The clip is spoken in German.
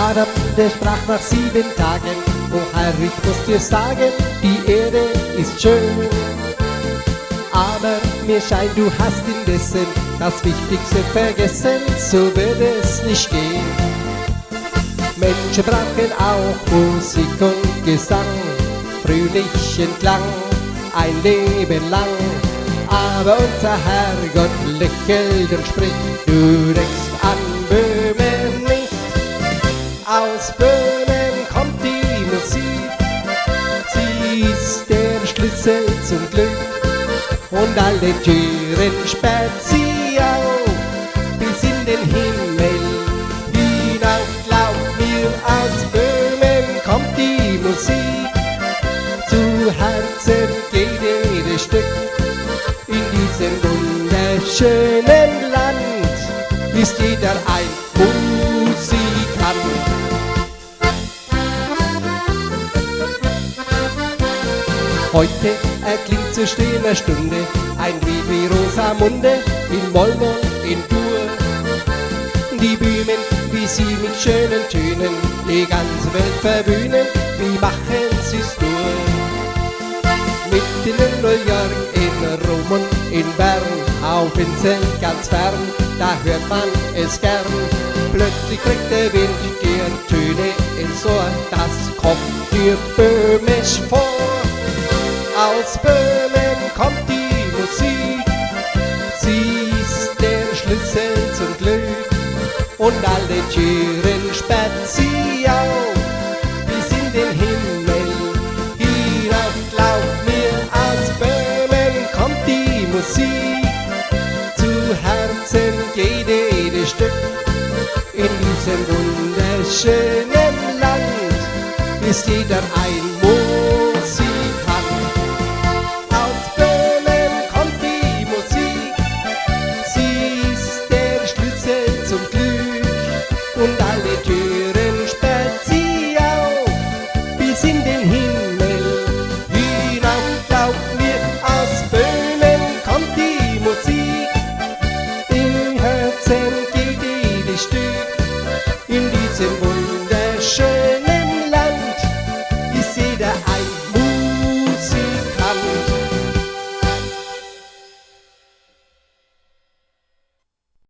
Adam, der sprach nach 7 Tagen: O Herr, ich muss dir sagen, die Erde ist schön. Aber mir scheint, du hast indessen das Wichtigste vergessen, so wird es nicht gehen. Menschen brauchen auch Musik und Gesang, fröhlichen Klang, ein Leben lang. Aber unser Herrgott lächelt und spricht: Du denkst an Böhmen nicht. Aus Böhmen kommt die Musik, sie ist der Schlüssel zum Glück. Und alle Türen sperrt sie auf, bis in den Himmel hinauf. Glaub mir, aus Böhmen kommt die Musik, zu Herzen geht jedes Stück. In diesem wunderschönen Land ist jeder ein Musikant. Heute erklingt zur stillen Stunde ein Lied wie Rosamunde in Mollmoll, in Dur. Die Blumen, wie sie mit schönen Tönen die ganze Welt verwöhnen, wie machen sie's nur. Mitten in New York, in Rom und in Bern, auf Inseln ganz fern, da hört man es gern. Plötzlich trägt der Wind dir Töne ins Ohr, das kommt dir böhmisch vor. Aus Böhmen kommt die Musik, sie ist der Schlüssel zum Glück. Und alle Türen sperrt sie auf, bis in den Himmel hinauf. Glaub mir, aus Böhmen kommt die Musik, zu Herzen geht jedes Stück. In diesem wunderschönen Land ist jeder ein Musikant. Aus Böhmen kommt die Musik, sie ist der Schlüssel zum Glück. Und alle Türen sperrt sie auf, bis in den Himmel hinauf. Glaub mir, aus Böhmen kommt die Musik, im Herzen geht jedes Stück. In diesem